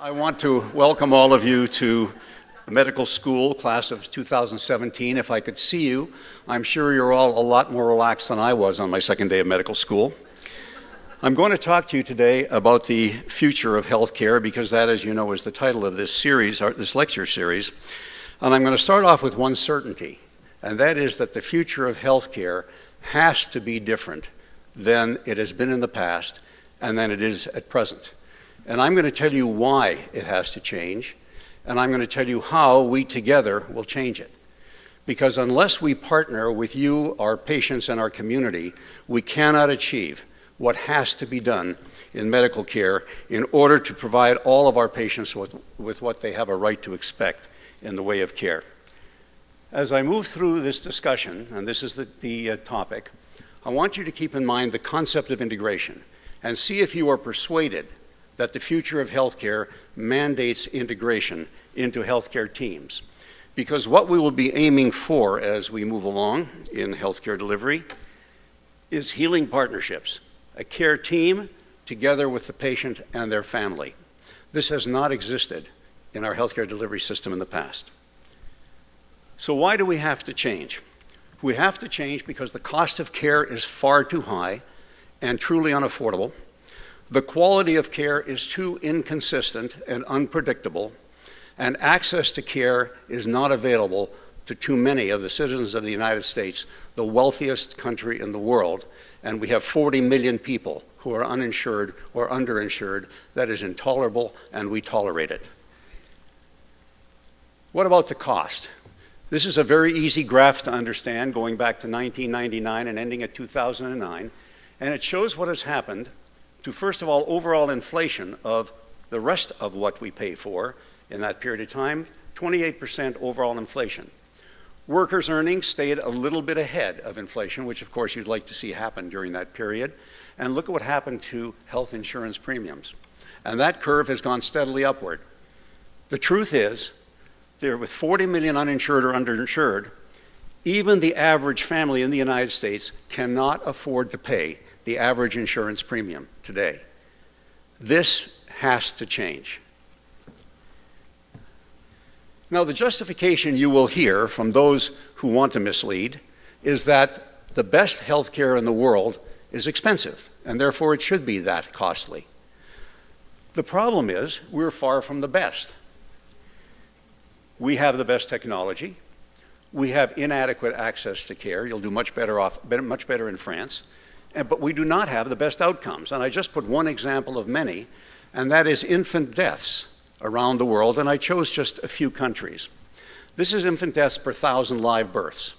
I want to welcome all of you to the medical school class of 2017. If I could see you, I'm sure you're all a lot more relaxed than I was on my second day of medical school. I'm going to talk to you today about the future of healthcare because that, as you know, is the title of this series, or this lecture series. And I'm going to start off with one certainty, and that is that the future of healthcare has to be different than it has been in the past and than it is at present. And I'm going to tell you why it has to change, and I'm going to tell you how we together will change it. Because unless we partner with you, our patients, and our community, we cannot achieve what has to be done in medical care in order to provide all of our patients with what they have a right to expect in the way of care. As I move through this discussion, and this is the topic, I want you to keep in mind the concept of integration and see if you are persuaded that the future of healthcare mandates integration into healthcare teams. Because what we will be aiming for as we move along in healthcare delivery is healing partnerships, a care team together with the patient and their family. This has not existed in our healthcare delivery system in the past. So why do we have to change? We have to change because the cost of care is far too high and truly unaffordable. The quality of care is too inconsistent and unpredictable, and access to care is not available to too many of the citizens of the United States, the wealthiest country in the world, and we have 40 million people who are uninsured or underinsured. That is intolerable, and we tolerate it. What about the cost? This is a very easy graph to understand, going back to 1999 and ending at 2009, and it shows what has happened to, first of all, overall inflation of the rest of what we pay for in that period of time, 28% overall inflation. Workers' earnings stayed a little bit ahead of inflation, which of course you'd like to see happen during that period. And look at what happened to health insurance premiums. And that curve has gone steadily upward. The truth is, there with 40 million uninsured or underinsured, even the average family in the United States cannot afford to pay the average insurance premium today. This has to change. Now, the justification you will hear from those who want to mislead is that the best health care in the world is expensive, and therefore it should be that costly. The problem is we're far from the best. We have the best technology. We have inadequate access to care. You'll do much better in France. But we do not have the best outcomes. And I just put one example of many, and that is infant deaths around the world, and I chose just a few countries. This is infant deaths per 1,000 live births.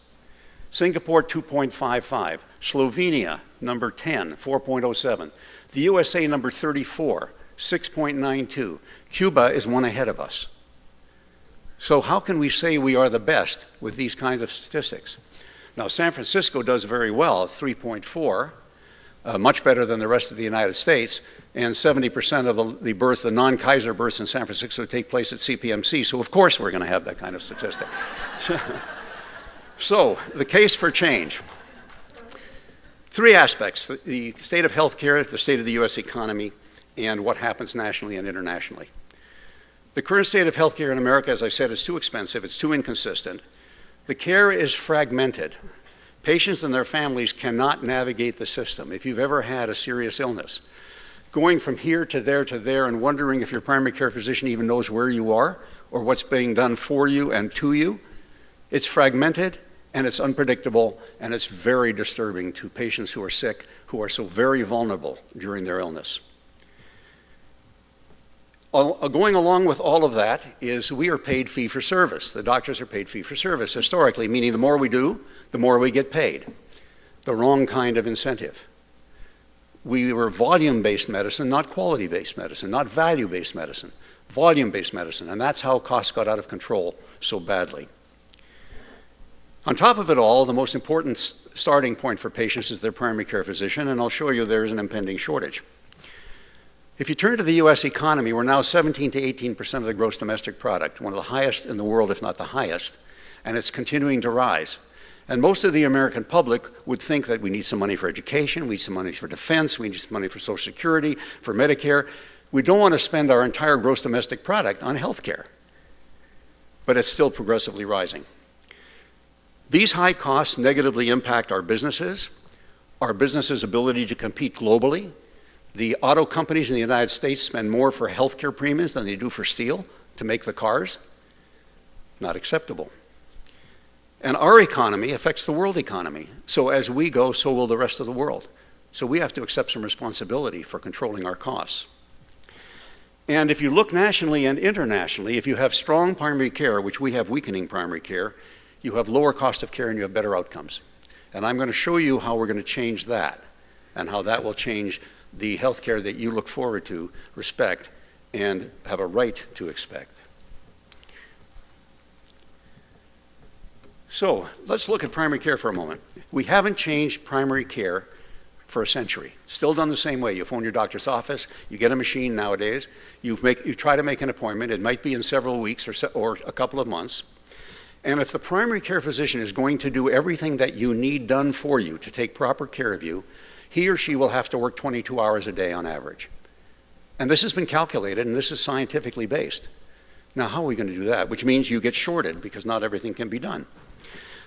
Singapore, 2.55. Slovenia, number 10, 4.07. The USA, number 34, 6.92. Cuba is one ahead of us. So how can we say we are the best with these kinds of statistics? Now, San Francisco does very well, 3.4. Much better than the rest of the United States, and 70% of the non-Kaiser births in San Francisco take place at CPMC, so of course we're going to have that kind of statistic. So, the case for change. Three aspects: the state of healthcare, the state of the U.S. economy, and what happens nationally and internationally. The current state of healthcare in America, as I said, is too expensive, it's too inconsistent. The care is fragmented. Patients and their families cannot navigate the system. If you've ever had a serious illness, going from here to there and wondering if your primary care physician even knows where you are or what's being done for you and to you, it's fragmented and it's unpredictable and it's very disturbing to patients who are sick, who are so very vulnerable during their illness. Going along with all of that is we are paid fee for service. The doctors are paid fee for service historically, meaning the more we do, the more we get paid. The wrong kind of incentive. We were volume-based medicine, not quality-based medicine, not value-based medicine, volume-based medicine, and that's how costs got out of control so badly. On top of it all, the most important starting point for patients is their primary care physician, and I'll show you there is an impending shortage. If you turn to the U.S. economy, we're now 17 to 18% of the gross domestic product, one of the highest in the world, if not the highest, and it's continuing to rise. And most of the American public would think that we need some money for education, we need some money for defense, we need some money for Social Security, for Medicare. We don't want to spend our entire gross domestic product on healthcare, but it's still progressively rising. These high costs negatively impact our businesses' ability to compete globally. The auto companies in the United States spend more for healthcare premiums than they do for steel to make the cars. Not acceptable. And our economy affects the world economy. So as we go, so will the rest of the world. So we have to accept some responsibility for controlling our costs. And if you look nationally and internationally, if you have strong primary care, which we have weakening primary care, you have lower cost of care and you have better outcomes. And I'm going to show you how we're going to change that and how that will change the health care that you look forward to, respect, and have a right to expect. So let's look at primary care for a moment. We haven't changed primary care for a century. Still done the same way. You phone your doctor's office, you get a machine nowadays, you try to make an appointment. It might be in several weeks or a couple of months. And if the primary care physician is going to do everything that you need done for you to take proper care of you, he or she will have to work 22 hours a day on average. And this has been calculated, and this is scientifically based. Now, how are we going to do that? Which means you get shorted because not everything can be done.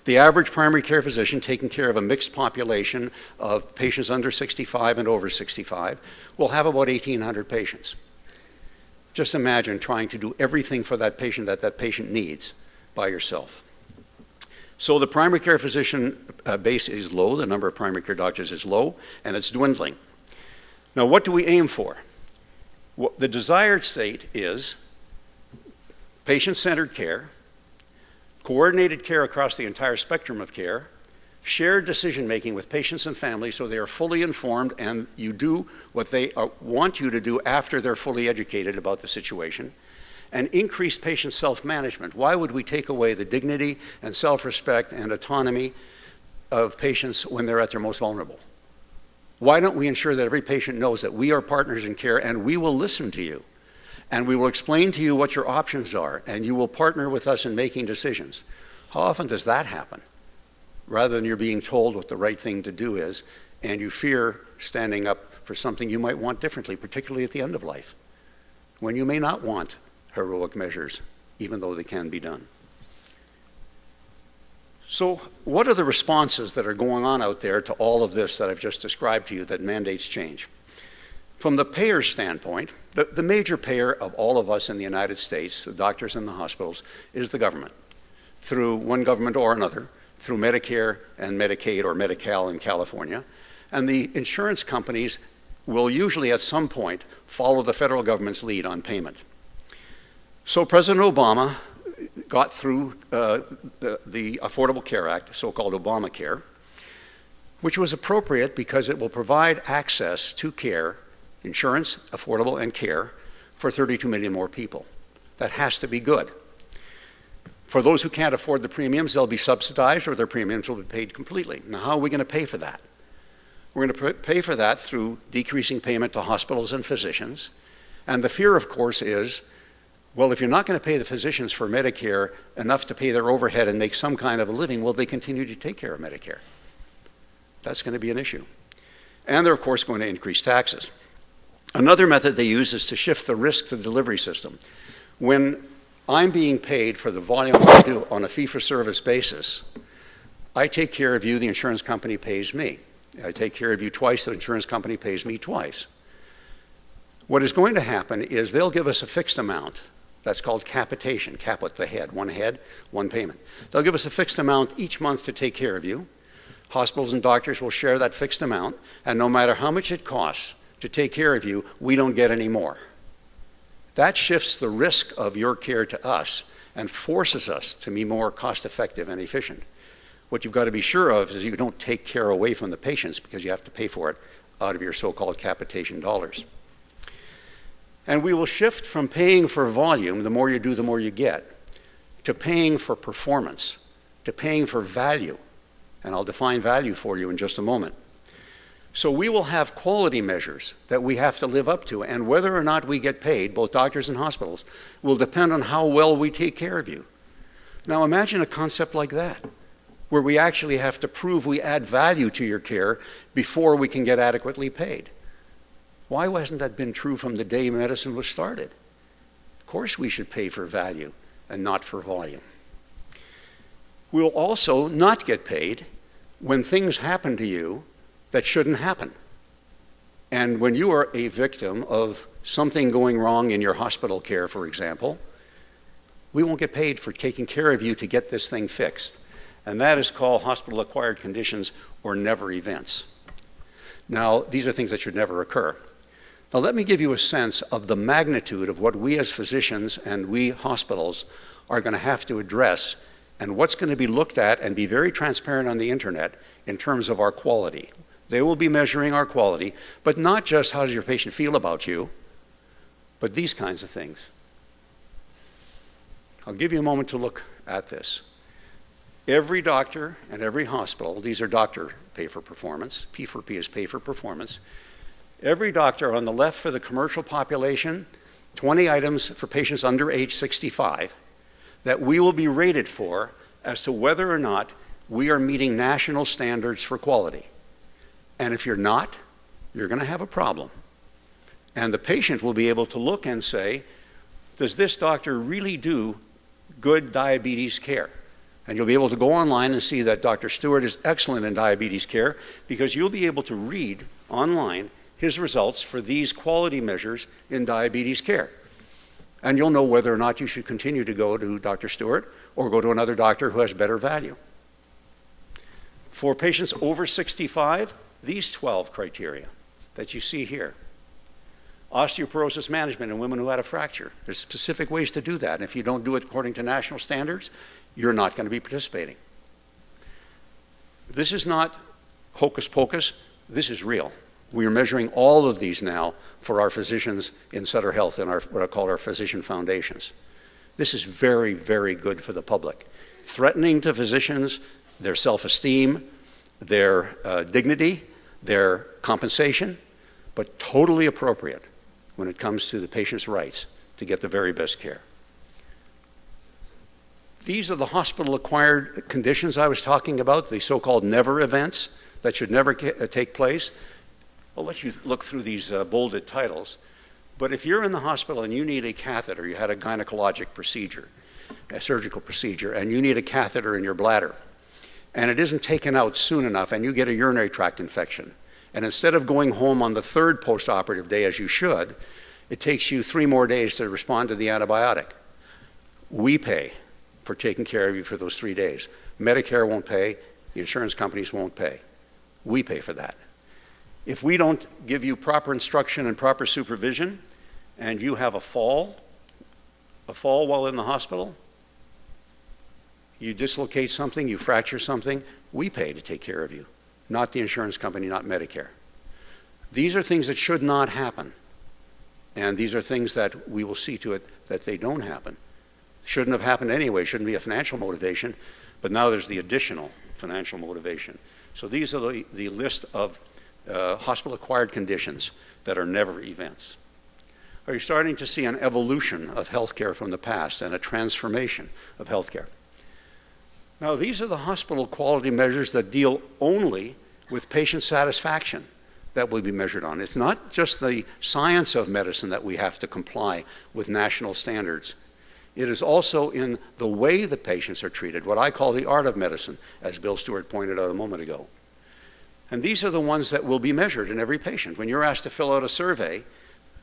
The average primary care physician taking care of a mixed population of patients under 65 and over 65 will have about 1,800 patients. Just imagine trying to do everything for that patient that that patient needs by yourself. So the primary care physician base is low, the number of primary care doctors is low, and it's dwindling. Now, what do we aim for? Well, the desired state is patient-centered care, coordinated care across the entire spectrum of care, shared decision-making with patients and families so they are fully informed and you do what they want you to do after they're fully educated about the situation, and increased patient self-management. Why would we take away the dignity and self-respect and autonomy of patients when they're at their most vulnerable? Why don't we ensure that every patient knows that we are partners in care and we will listen to you? And we will explain to you what your options are, and you will partner with us in making decisions. How often does that happen? Rather than you're being told what the right thing to do is, and you fear standing up for something you might want differently, particularly at the end of life, when you may not want heroic measures, even though they can be done. So what are the responses that are going on out there to all of this that I've just described to you that mandates change? From the payer's standpoint, the major payer of all of us in the United States, the doctors and the hospitals, is the government, through one government or another, through Medicare and Medicaid or Medi-Cal in California. And the insurance companies will usually at some point follow the federal government's lead on payment. So President Obama got through the Affordable Care Act, so-called Obamacare, which was appropriate because it will provide access to care, insurance, affordable, and care for 32 million more people. That has to be good. For those who can't afford the premiums, they'll be subsidized or their premiums will be paid completely. Now, how are we going to pay for that? We're going to pay for that through decreasing payment to hospitals and physicians. And the fear, of course, is, well, if you're not going to pay the physicians for Medicare enough to pay their overhead and make some kind of a living, will they continue to take care of Medicare? That's going to be an issue. And they're, of course, going to increase taxes. Another method they use is to shift the risk to the delivery system. When I'm being paid for the volume I do on a fee-for-service basis, I take care of you, the insurance company pays me. I take care of you twice, the insurance company pays me twice. What is going to happen is they'll give us a fixed amount. That's called capitation, cap with the head, one payment. They'll give us a fixed amount each month to take care of you. Hospitals and doctors will share that fixed amount, and no matter how much it costs to take care of you, we don't get any more. That shifts the risk of your care to us and forces us to be more cost-effective and efficient. What you've got to be sure of is you don't take care away from the patients because you have to pay for it out of your so-called capitation dollars. And we will shift from paying for volume, the more you do, the more you get, to paying for performance, to paying for value. And I'll define value for you in just a moment. So we will have quality measures that we have to live up to, and whether or not we get paid, both doctors and hospitals, will depend on how well we take care of you. Now imagine a concept like that, where we actually have to prove we add value to your care before we can get adequately paid. Why hasn't that been true from the day medicine was started? Of course we should pay for value and not for volume. We'll also not get paid when things happen to you that shouldn't happen. And when you are a victim of something going wrong in your hospital care, for example, we won't get paid for taking care of you to get this thing fixed. And that is called hospital-acquired conditions or never events. Now, these are things that should never occur. Now, let me give you a sense of the magnitude of what we as physicians and we hospitals are going to have to address and what's going to be looked at and be very transparent on the internet in terms of our quality. They will be measuring our quality, but not just how does your patient feel about you, but these kinds of things. I'll give you a moment to look at this. Every doctor and every hospital, these are doctor pay for performance, P for P is pay for performance. Every doctor on the left for the commercial population, 20 items for patients under age 65 that we will be rated for as to whether or not we are meeting national standards for quality. And if you're not, you're going to have a problem. And the patient will be able to look and say, does this doctor really do good diabetes care? And you'll be able to go online and see that Dr. Stewart is excellent in diabetes care because you'll be able to read online his results for these quality measures in diabetes care. And you'll know whether or not you should continue to go to Dr. Stewart or go to another doctor who has better value. For patients over 65, these 12 criteria that you see here. Osteoporosis management in women who had a fracture. There's specific ways to do that. And if you don't do it according to national standards, you're not going to be participating. This is not hocus pocus. This is real. We are measuring all of these now for our physicians in Sutter Health and what I call our physician foundations. This is very, very good for the public. Threatening to physicians, their self-esteem, their dignity, their compensation, but totally appropriate when it comes to the patient's rights to get the very best care. These are the hospital-acquired conditions I was talking about, the so-called never events that should never take place. I'll let you look through these bolded titles, but if you're in the hospital and you need a catheter, you had a gynecologic procedure, a surgical procedure, and you need a catheter in your bladder, and it isn't taken out soon enough and you get a urinary tract infection. And instead of going home on the third post-operative day as you should, it takes you 3 more days to respond to the antibiotic. We pay for taking care of you for those 3 days. Medicare won't pay, the insurance companies won't pay. We pay for that. If we don't give you proper instruction and proper supervision, and you have a fall while in the hospital, you dislocate something, you fracture something, we pay to take care of you, not the insurance company, not Medicare. These are things that should not happen. And these are things that we will see to it that they don't happen. Shouldn't have happened anyway, shouldn't be a financial motivation, but now there's the additional financial motivation. So these are the list of hospital-acquired conditions that are never events. Are you starting to see an evolution of healthcare from the past and a transformation of healthcare? Now, these are the hospital quality measures that deal only with patient satisfaction that will be measured on. It's not just the science of medicine that we have to comply with national standards. It is also in the way the patients are treated, what I call the art of medicine, as Bill Stewart pointed out a moment ago. And these are the ones that will be measured in every patient. When you're asked to fill out a survey,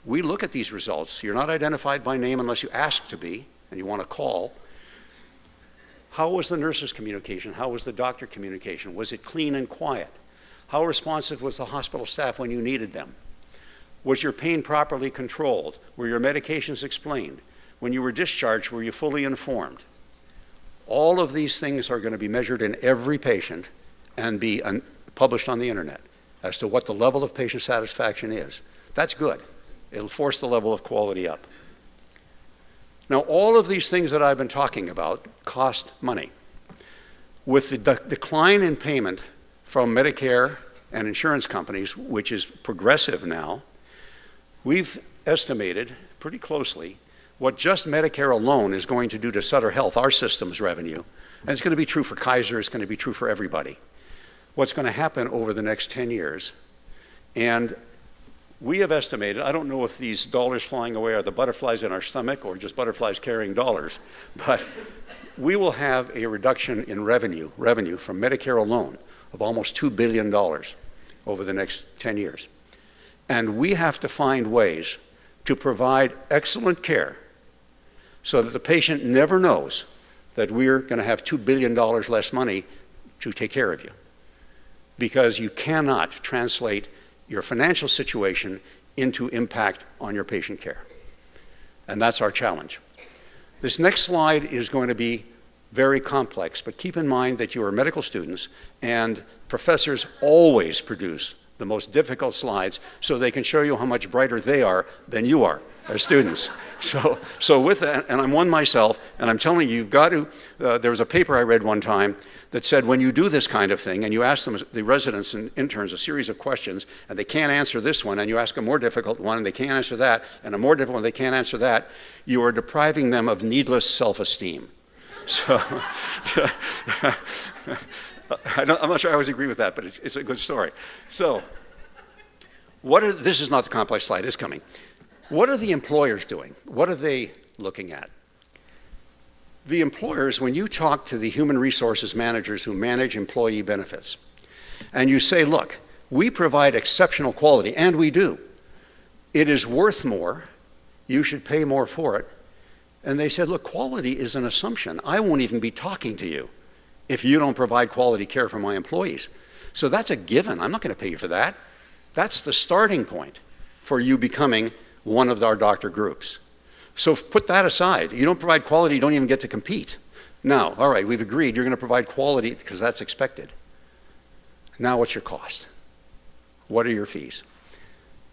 we look at these results. You're not identified by name unless you ask to be, and you want to call. How was the nurse's communication? How was the doctor communication? Was it clean and quiet? How responsive was the hospital staff when you needed them? Was your pain properly controlled? Were your medications explained? When you were discharged, were you fully informed? All of these things are going to be measured in every patient and be published on the internet as to what the level of patient satisfaction is. That's good. It'll force the level of quality up. Now, all of these things that I've been talking about cost money. With the decline in payment from Medicare and insurance companies, which is progressive now, we've estimated pretty closely what just Medicare alone is going to do to Sutter Health, our system's revenue. And it's going to be true for Kaiser, it's going to be true for everybody. What's going to happen over the next 10 years. And We have estimated, I don't know if these dollars flying away are the butterflies in our stomach or just butterflies carrying dollars, but we will have a reduction in revenue from Medicare alone of almost $2 billion over the next 10 years. And we have to find ways to provide excellent care so that the patient never knows that we're going to have $2 billion less money to take care of you. Because you cannot translate your financial situation into impact on your patient care. And that's our challenge. This next slide is going to be very complex, but keep in mind that you are medical students and professors always produce the most difficult slides so they can show you how much brighter they are than you are as students. So with that, and I'm one myself, and I'm telling you, you've got to, there was a paper I read one time that said when you do this kind of thing and you ask them, the residents and interns, a series of questions, and they can't answer this one, and you ask a more difficult one and they can't answer that, and a more difficult one, they can't answer that, you are depriving them of needless self-esteem. So, I'm not sure I always agree with that, but it's a good story. So, this is not the complex slide, it's coming. What are the employers doing? What are they looking at? The employers, when you talk to the human resources managers who manage employee benefits, and you say, look, we provide exceptional quality, and we do. It is worth more. You should pay more for it. And they said, look, quality is an assumption. I won't even be talking to you if you don't provide quality care for my employees. So that's a given. I'm not going to pay you for that. That's the starting point for you becoming one of our doctor groups. So put that aside. You don't provide quality, you don't even get to compete. Now, all right, we've agreed you're going to provide quality because that's expected. Now what's your cost? What are your fees?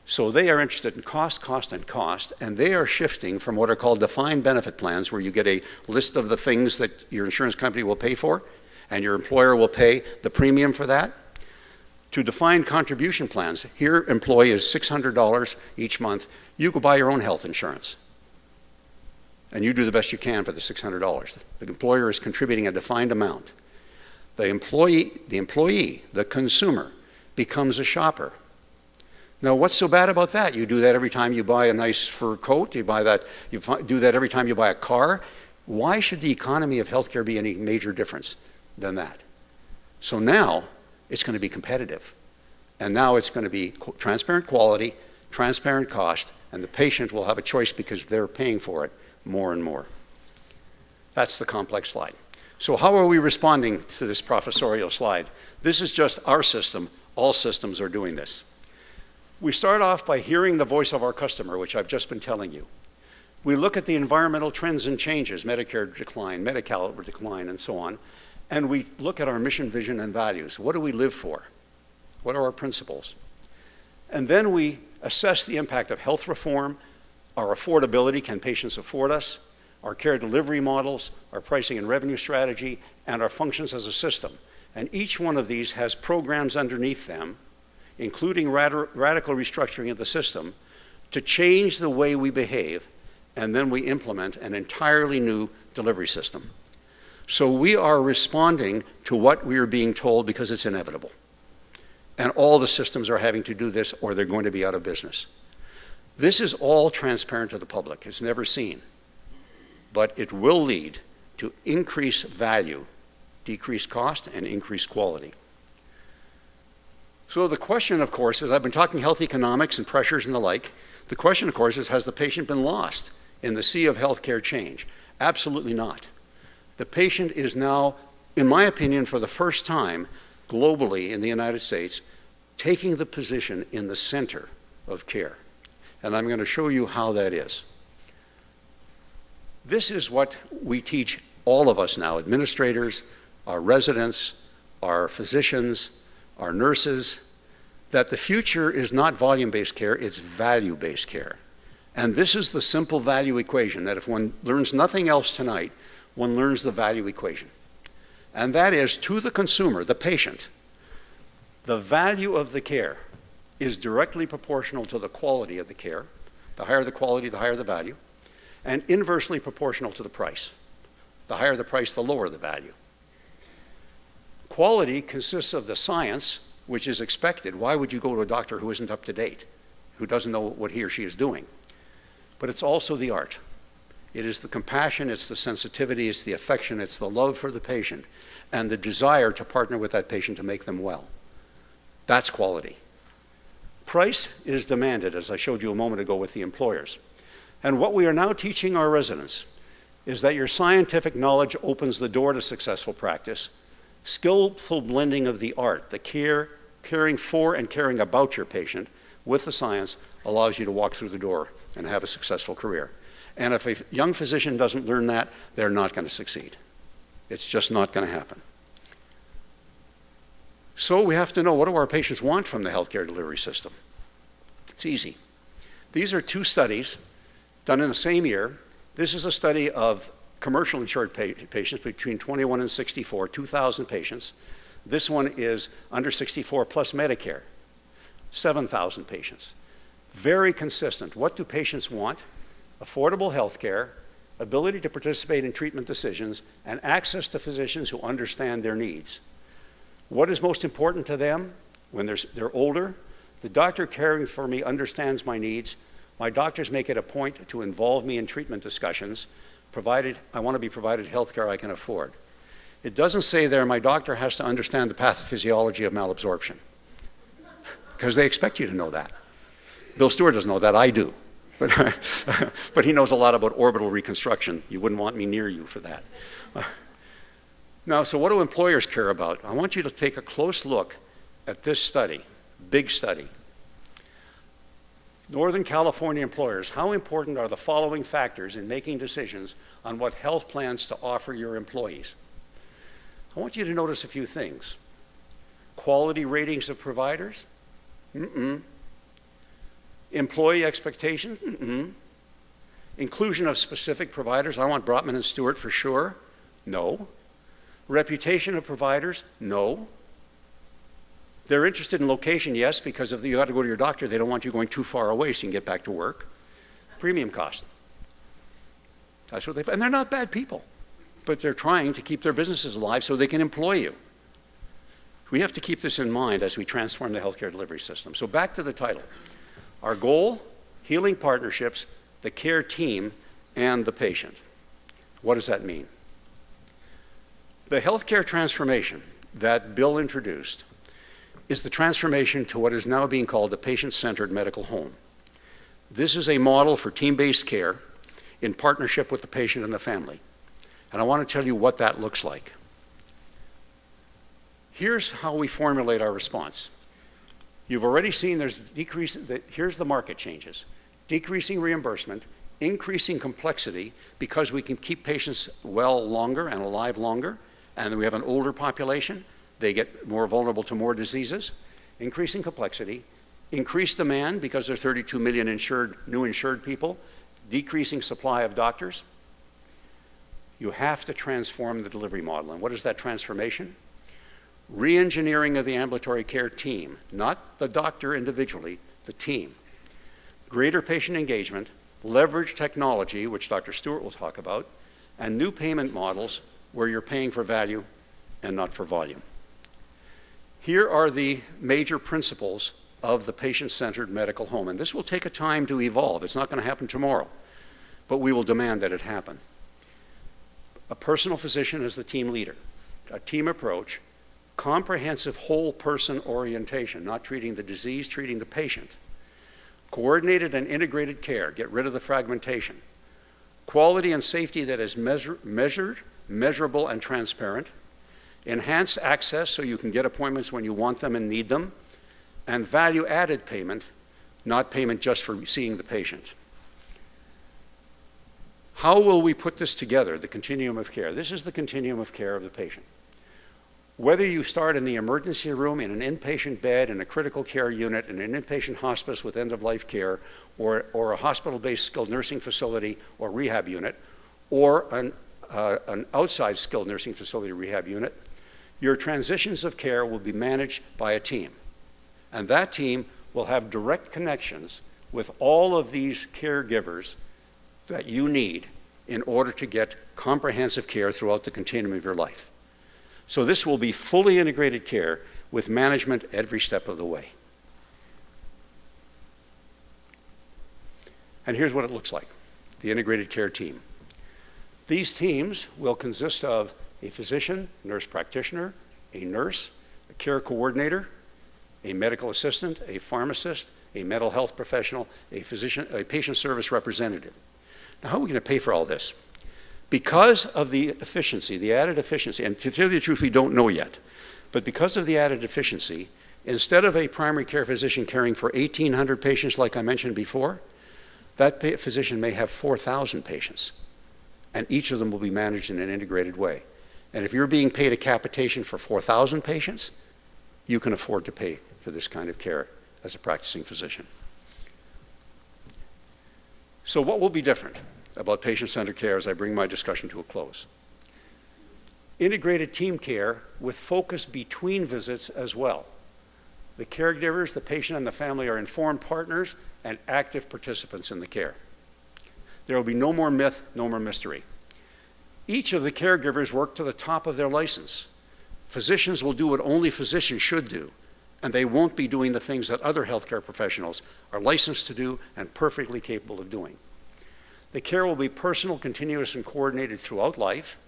So they are interested in cost, and they are shifting from what are called defined benefit plans, where you get a list of the things that your insurance company will pay for, and your employer will pay the premium for that, to defined contribution plans. Here, employee is $600 each month. You go buy your own health insurance, and you do the best you can for the $600. The employer is contributing a defined amount. The employee, the consumer, becomes a shopper. Now, what's so bad about that? You do that every time you buy a nice fur coat. You do that every time you buy a car. Why should the economy of healthcare be any major difference than that? So now it's going to be competitive. And now it's going to be transparent quality, transparent cost, and the patient will have a choice because they're paying for it more and more. That's the complex slide. So how are we responding to this professorial slide? This is just our system. All systems are doing this. We start off by hearing the voice of our customer, which I've just been telling you. We look at the environmental trends and changes, Medicare decline, Medi-Cal decline, and so on, and we look at our mission, vision, and values. What do we live for? What are our principles? And then we assess the impact of health reform, our affordability, can patients afford us, our care delivery models, our pricing and revenue strategy, and our functions as a system. And each one of these has programs underneath them, including radical restructuring of the system, to change the way we behave, and then we implement an entirely new delivery system. So we are responding to what we are being told because it's inevitable. And all the systems are having to do this or they're going to be out of business. This is all transparent to the public. It's never seen. But it will lead to increased value, decreased cost, and increased quality. So the question, of course, is I've been talking health economics and pressures and the like. The question, of course, is has the patient been lost in the sea of healthcare change? Absolutely not. The patient is now, in my opinion, for the first time globally in the United States, taking the position in the center of care. And I'm going to show you how that is. This is what we teach all of us now, administrators, our residents, our physicians, our nurses, that the future is not volume-based care, it's value-based care. And this is the simple value equation, that if one learns nothing else tonight, one learns the value equation. And that is, to the consumer, the patient, the value of the care is directly proportional to the quality of the care. The higher the quality, the higher the value, and inversely proportional to the price. The higher the price, the lower the value. Quality consists of the science, which is expected. Why would you go to a doctor who isn't up to date? who doesn't know what he or she is doing. But it's also the art. It is the compassion, it's the sensitivity, it's the affection, it's the love for the patient, and the desire to partner with that patient to make them well. That's quality. Price is demanded, as I showed you a moment ago with the employers. And what we are now teaching our residents is that your scientific knowledge opens the door to successful practice. Skillful blending of the art, the caring for and caring about your patient with the science allows you to walk through the door and have a successful career. And if a young physician doesn't learn that, they're not going to succeed. It's just not going to happen. So we have to know, what do our patients want from the healthcare delivery system? It's easy. These are two studies done in the same year. This is a study of commercial insured patients between 21 and 64, 2,000 patients. This one is under 64 plus Medicare, 7,000 patients. Very consistent. What do patients want? Affordable health care, ability to participate in treatment decisions, and access to physicians who understand their needs. What is most important to them when they're older? The doctor caring for me understands my needs. My doctors make it a point to involve me in treatment discussions, provided I want to be provided health care I can afford. It doesn't say there my doctor has to understand the pathophysiology of malabsorption, because they expect you to know that. Bill Stewart doesn't know that, I do. But he knows a lot about orbital reconstruction. You wouldn't want me near you for that. Now, so what do employers care about? I want you to take a close look at this study, big study. Northern California employers, how important are the following factors in making decisions on what health plans to offer your employees? I want you to notice a few things. Quality ratings of providers? Employee expectations? Inclusion of specific providers? I want Brotman and Stewart for sure? No. Reputation of providers? No. They're interested in location, yes, because if you got to go to your doctor, they don't want you going too far away so you can get back to work. Premium cost. That's what and they're not bad people, but they're trying to keep their businesses alive so they can employ you. We have to keep this in mind as we transform the healthcare delivery system. So back to the title. Our goal, healing partnerships, the care team, and the patient. What does that mean? The healthcare transformation that Bill introduced is the transformation to what is now being called the patient-centered medical home. This is a model for team-based care in partnership with the patient and the family. And I want to tell you what that looks like. Here's how we formulate our response. You've already seen there's here's the market changes. Decreasing reimbursement, increasing complexity because we can keep patients well longer and alive longer, and we have an older population. They get more vulnerable to more diseases. Increasing complexity, increased demand because there are 32 million new insured people, decreasing supply of doctors. You have to transform the delivery model. And what is that transformation? Re-engineering of the ambulatory care team, not the doctor individually, the team. Greater patient engagement, leverage technology, which Dr. Stewart will talk about, and new payment models where you're paying for value and not for volume. Here are the major principles of the patient-centered medical home, and this will take a time to evolve. It's not going to happen tomorrow, but we will demand that it happen. A personal physician is the team leader, a team approach, comprehensive whole person orientation, not treating the disease, treating the patient. Coordinated and integrated care, get rid of the fragmentation. Quality and safety that is measured, measurable, and transparent. Enhanced access so you can get appointments when you want them and need them. And value-added payment, not payment just for seeing the patient. How will we put this together, the continuum of care? This is the continuum of care of the patient. Whether you start in the emergency room, in an inpatient bed, in a critical care unit, in an inpatient hospice with end-of-life care, or a hospital-based skilled nursing facility or rehab unit, or an outside skilled nursing facility rehab unit, your transitions of care will be managed by a team. And that team will have direct connections with all of these caregivers that you need in order to get comprehensive care throughout the continuum of your life. So this will be fully integrated care with management every step of the way. And here's what it looks like, the integrated care team. These teams will consist of a physician, nurse practitioner, a nurse, a care coordinator, a medical assistant, a pharmacist, a mental health professional, a physician, a patient service representative. Now, how are we going to pay for all this? Because of the efficiency, the added efficiency, and to tell you the truth, we don't know yet, but because of the added efficiency, instead of a primary care physician caring for 1,800 patients like I mentioned before, that physician may have 4,000 patients, and each of them will be managed in an integrated way. And if you're being paid a capitation for 4,000 patients, you can afford to pay for this kind of care as a practicing physician. So what will be different about patient-centered care as I bring my discussion to a close? Integrated team care with focus between visits as well. The caregivers, the patient, and the family are informed partners and active participants in the care. There will be no more myth, no more mystery. Each of the caregivers work to the top of their license. Physicians will do what only physicians should do, and they won't be doing the things that other healthcare professionals are licensed to do and perfectly capable of doing. The care will be personal, continuous, and coordinated throughout life.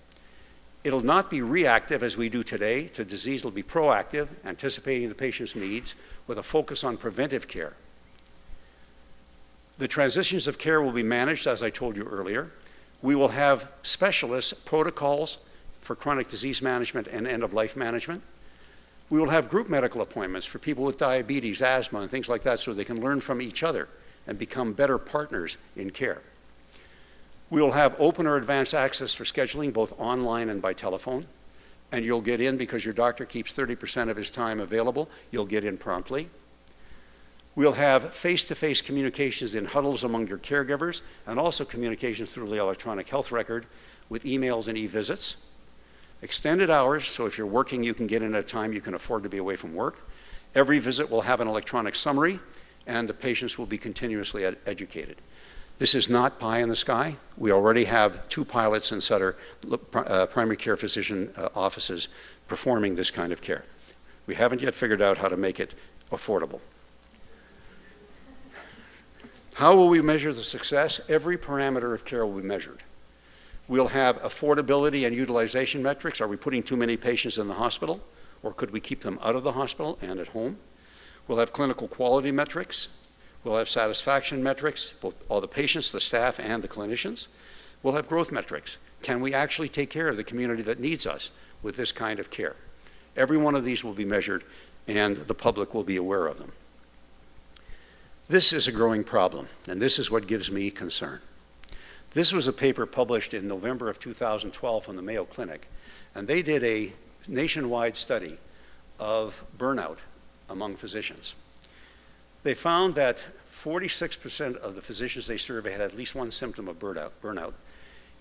It'll not be reactive as we do today to disease. It'll be proactive, anticipating the patient's needs with a focus on preventive care. The transitions of care will be managed, as I told you earlier. We will have specialist protocols for chronic disease management and end-of-life management. We will have group medical appointments for people with diabetes, asthma, and things like that so they can learn from each other and become better partners in care. We will have open or advanced access for scheduling, both online and by telephone. And you'll get in because your doctor keeps 30% of his time available. You'll get in promptly. We'll have face-to-face communications in huddles among your caregivers and also communications through the electronic health record with emails and e-visits. Extended hours, so if you're working, you can get in at a time you can afford to be away from work. Every visit will have an electronic summary, and the patients will be continuously educated. This is not pie in the sky. We already have 2 pilots in Sutter primary care physician offices performing this kind of care. We haven't yet figured out how to make it affordable. How will we measure the success? Every parameter of care will be measured. We'll have affordability and utilization metrics. Are we putting too many patients in the hospital, or could we keep them out of the hospital and at home? We'll have clinical quality metrics. We'll have satisfaction metrics, both all the patients, the staff, and the clinicians. We'll have growth metrics. Can we actually take care of the community that needs us with this kind of care? Every one of these will be measured, and the public will be aware of them. This is a growing problem, and this is what gives me concern. This was a paper published in November of 2012 from the Mayo Clinic, and they did a nationwide study of burnout among physicians. They found that 46% of the physicians they surveyed had at least one symptom of burnout.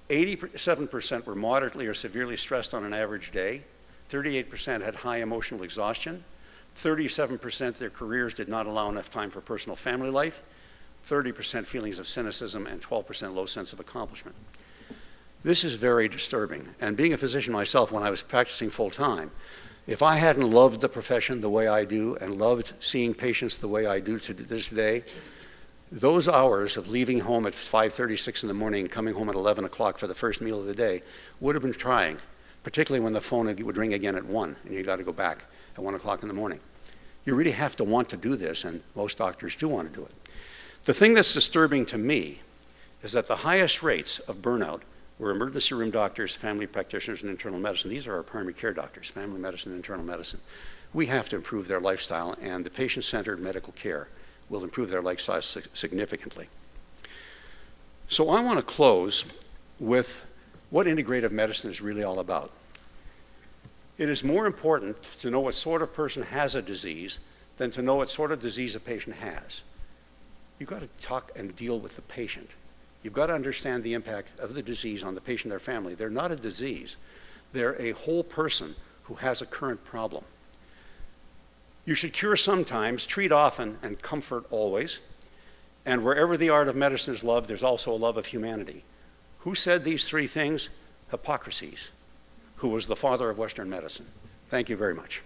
87% were moderately or severely stressed on an average day. 38% had high emotional exhaustion. 37% their careers did not allow enough time for personal family life. 30% feelings of cynicism, and 12% low sense of accomplishment. This is very disturbing. And being a physician myself, when I was practicing full-time, if I hadn't loved the profession the way I do and loved seeing patients the way I do to this day, those hours of leaving home at 5:30, 6 in the morning and coming home at 11 o'clock for the first meal of the day would have been trying, particularly when the phone would ring again at 1 and you got to go back at 1 o'clock in the morning. You really have to want to do this, and most doctors do want to do it. The thing that's disturbing to me is that the highest rates of burnout were emergency room doctors, family practitioners, and internal medicine. These are our primary care doctors, family medicine, and internal medicine. We have to improve their lifestyle, and the patient-centered medical care will improve their lifestyle significantly. So I want to close with what integrative medicine is really all about. It is more important to know what sort of person has a disease than to know what sort of disease a patient has. You've got to talk and deal with the patient. You've got to understand the impact of the disease on the patient and their family. They're not a disease. They're a whole person who has a current problem. You should cure sometimes, treat often, and comfort always. And wherever the art of medicine is loved, there's also a love of humanity. Who said these 3 things? Hippocrates, who was the father of Western medicine. Thank you very much.